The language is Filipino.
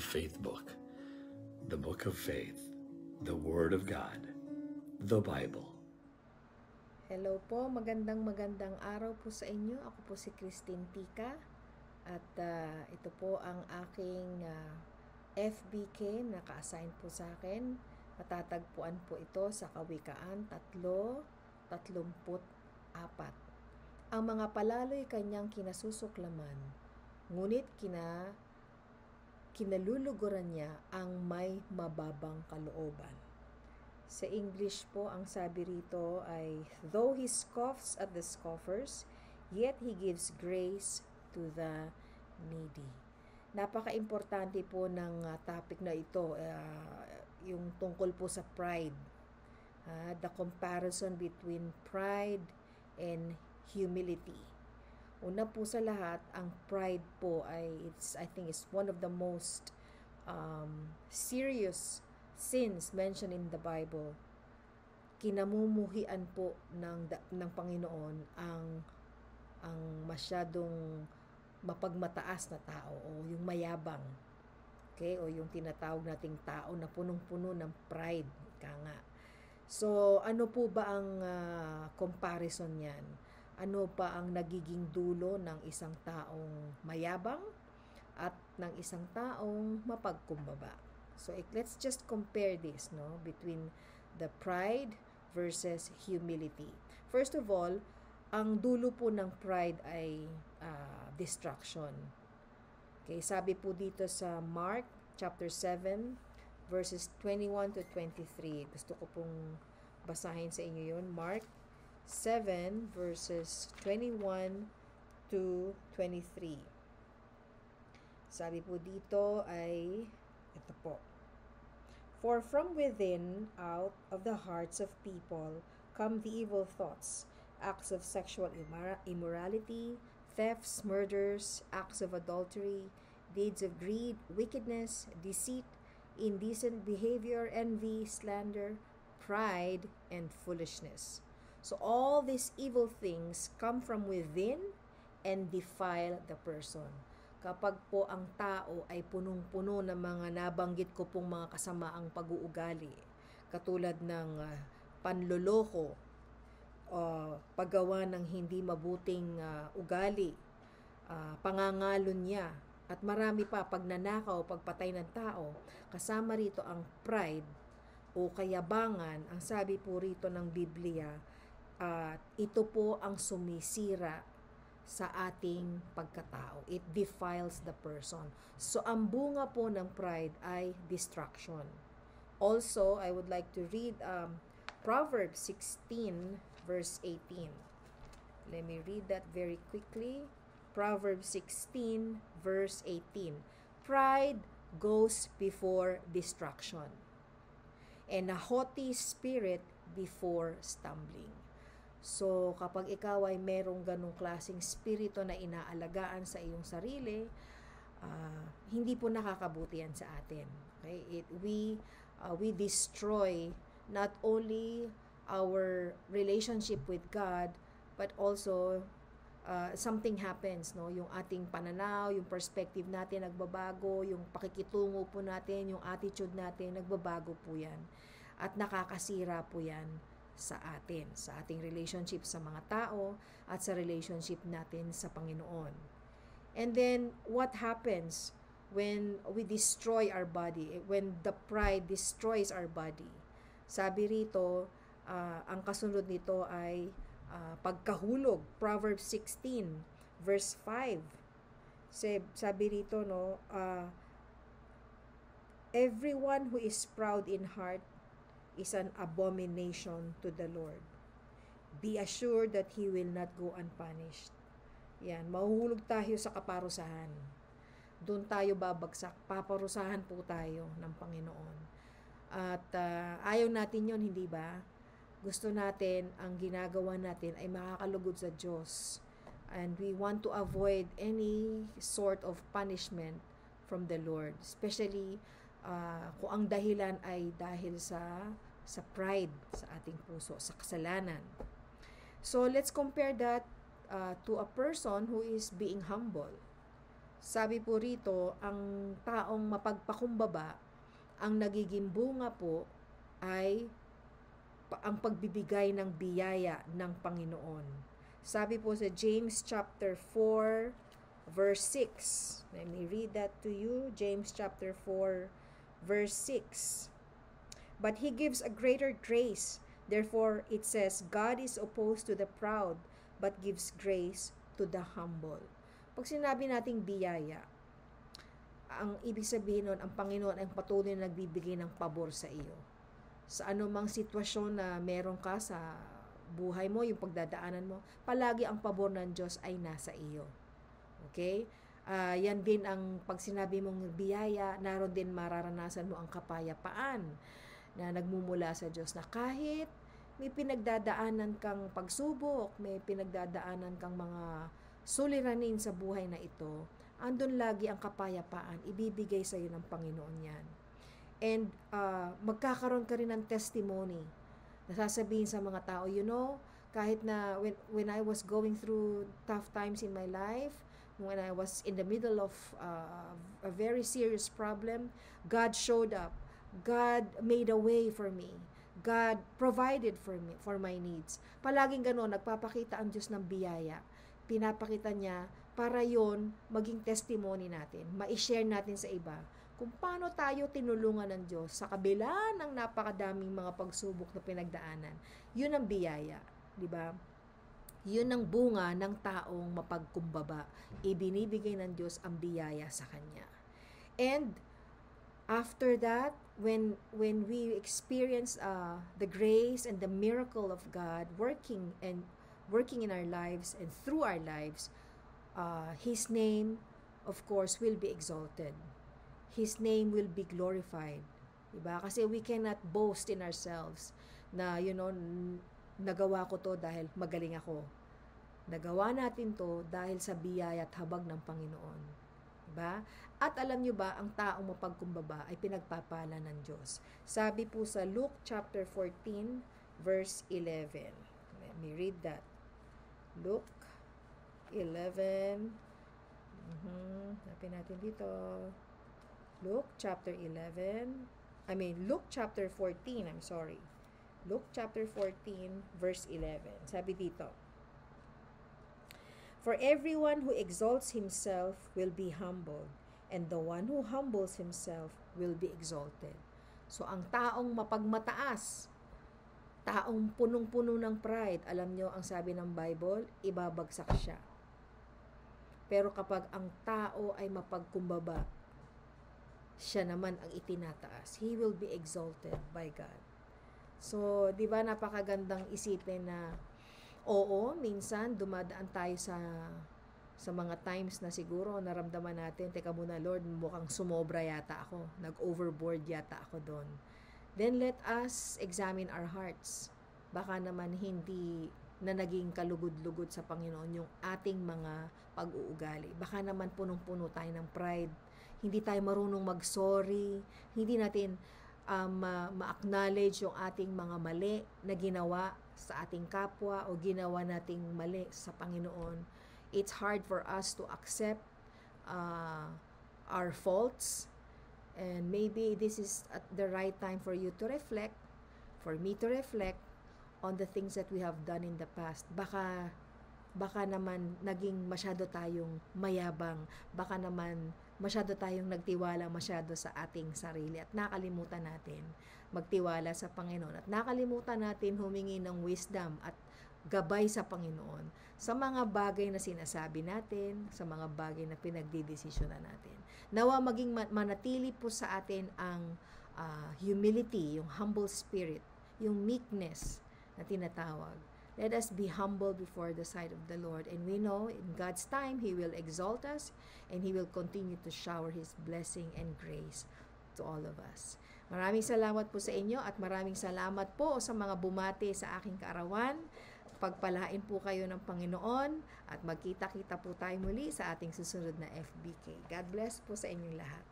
Faith book, the Book of Faith, the Word of God, the Bible. Hello po, magandang araw po sa inyo. Ako po si Christine Tika at ito po ang aking FBK na ka-assign po sa akin. Matatagpuan po ito sa Kawikaan 3:34. Ang mga palalo'y kanyang kinasusuklaman, ngunit kinaluluguran niya ang may mababang kalooban. Sa English po, ang sabi rito ay, though he scoffs at the scoffers, yet he gives grace to the needy. Napaka-importante po ng topic na ito, yung tungkol po sa pride. The comparison between pride and humility. Una po sa lahat, ang pride po ay, I think is one of the most serious sins mentioned in the Bible. Kinamumuhian po ng Panginoon ang masyadong mapagmataas na tao o yung mayabang. Okay? O yung tinatawag nating tao na punong-puno ng pride. Nga. So, ano po ba ang comparison niyan? Ano pa ang nagiging dulo ng isang taong mayabang at ng isang taong mapagkumbaba? So let's just compare this, between the pride versus humility. First of all, ang dulo po ng pride ay destruction. Okay, sabi po dito sa Mark chapter 7 verses 21 to 23. Gusto ko pong basahin sa inyo 'yon. Mark 7 verses 21 to 23. Sabi po dito ay ito po. For from within, out of the hearts of people, come the evil thoughts, acts of sexual immorality, thefts, murders, acts of adultery, deeds of greed, wickedness, deceit, indecent behavior, envy, slander, pride, and foolishness. So all these evil things come from within and defile the person. Kapag po ang tao ay punong-puno ng mga nabanggit ko pong mga kasamaang pag-uugali, katulad ng panloloko, paggawa ng hindi mabuting ugali, pangangalon niya, at marami pa, pagnanakaw, pagpatay ng tao, kasama rito ang pride o kayabangan. Ang sabi po rito ng Biblia, ito po ang sumisira sa ating pagkatao. It defiles the person. So, ang bunga po ng pride ay destruction. Also, I would like to read Proverbs 16 verse 18. Let me read that very quickly. Proverbs 16 verse 18. Pride goes before destruction, and a haughty spirit before stumbling. So, kapag ikaw ay merong ganong klaseng spirito na inaalagaan sa iyong sarili, hindi po nakakabuti yan sa atin. Okay? We destroy not only our relationship with God, but also something happens, yung ating pananaw, yung perspective natin nagbabago, yung pakikitungo po natin, yung attitude natin nagbabago po yan. At nakakasira po yan sa atin, sa ating relationship sa mga tao at sa relationship natin sa Panginoon. And then, what happens when we destroy our body, when the pride destroys our body? Sabi rito, ang kasunod nito ay pagkahulog. Proverbs 16 verse 5. Sabi rito, everyone who is proud in heart is an abomination to the Lord. Be assured that He will not go unpunished. Yan, mahuhulog tayo sa kaparusahan. Doon tayo babagsak. Paparusahan po tayo ng Panginoon. At ayaw natin yon, hindi ba? Gusto natin, ang ginagawa natin ay makakalugod sa Diyos. And we want to avoid any sort of punishment from the Lord. Especially kung ang dahilan ay dahil sa pride sa ating puso, sa kasalanan. So let's compare that to a person who is being humble. Sabi po rito, ang taong mapagpakumbaba, ang nagiging bunga po ay ang pagbibigay ng biyaya ng Panginoon. Sabi po sa James chapter 4 verse 6. Let me read that to you. James chapter 4 verse 6. But he gives a greater grace. Therefore, it says, God is opposed to the proud, but gives grace to the humble. Pag sinabi nating biyaya, ang ibig sabihin nun, ang Panginoon ay patuloy na nagbibigay ng pabor sa iyo. Sa anumang sitwasyon na meron ka sa buhay mo, yung pagdadaanan mo, palagi ang pabor ng Diyos ay nasa iyo. Okay? Yan din ang pag sinabi mong biyaya, naroon din mararanasan mo ang kapayapaan na nagmumula sa Diyos, na kahit may pinagdadaanan kang pagsubok, may pinagdadaanan kang mga suliranin sa buhay na ito, andun lagi ang kapayapaan, ibibigay sa iyo ng Panginoon yan. And magkakaroon ka rin ng testimony, nasasabihin sa mga tao, you know, kahit na when I was going through tough times in my life, when I was in the middle of a very serious problem, God showed up. God made a way for me. God provided for me, for my needs. Palaging gano'n, nagpapakita ang Diyos ng biyaya. Pinapakita niya para yon maging testimony natin, ma-share natin sa iba kung paano tayo tinulungan ng Diyos sa kabila ng napakadaming mga pagsubok na pinagdaanan. Yun ang biyaya, di ba? Yun ang bunga ng taong mapagkumbaba. Ibinibigay ng Diyos ang biyaya sa kanya. And after that, when we experience the grace and the miracle of God working in our lives and through our lives, His name, of course, will be exalted. His name will be glorified. Diba? Kasi we cannot boast in ourselves na, you know, nagawa ko to dahil magaling ako. Nagawa natin to dahil sa biyaya at habag ng Panginoon. Diba? At alam nyo ba, ang taong mapagkumbaba ay pinagpapala ng Diyos. Sabi po sa Luke chapter 14, verse 11. Let me read that. Luke 11. Hanapin natin dito. Luke chapter 14, I'm sorry. Luke chapter 14, verse 11. Sabi dito, for everyone who exalts himself will be humbled, and the one who humbles himself will be exalted. So, ang taong mapagmataas, taong punong-puno ng pride, alam nyo, ang sabi ng Bible, ibabagsak siya. Pero kapag ang tao ay mapagkumbaba, siya naman ang itinataas. He will be exalted by God. So, di ba napakagandang isipin na oo, minsan dumadaan tayo sa mga times na siguro naramdaman natin, teka muna Lord, mukhang sumobra yata ako, nag-overboard yata ako doon. Then let us examine our hearts. Baka naman hindi na naging kalugod-lugod sa Panginoon yung ating mga pag-uugali. Baka naman punong-puno tayo ng pride. Hindi tayo marunong mag-sorry. Hindi natin ma-acknowledge yung ating mga mali na ginawa sa ating kapwa o ginawa nating mali sa Panginoon. It's hard for us to accept our faults, and maybe this is at the right time for you to reflect, for me to reflect on the things that we have done in the past. Baka naman naging masyado tayong mayabang, baka naman masyado tayong nagtiwala masyado sa ating sarili at nakalimutan natin magtiwala sa Panginoon at nakalimutan natin humingi ng wisdom at gabay sa Panginoon sa mga bagay na sinasabi natin, sa mga bagay na pinagdidesisyonan natin. Nawa maging manatili po sa atin ang humility, yung humble spirit, yung meekness na tinatawag. Let us be humble before the sight of the Lord, and we know in God's time, He will exalt us and He will continue to shower His blessing and grace to all of us. Maraming salamat po sa inyo at maraming salamat po sa mga bumati sa aking kaarawan. Pagpalain po kayo ng Panginoon at magkita-kita po tayo muli sa ating susunod na FBK. God bless po sa inyong lahat.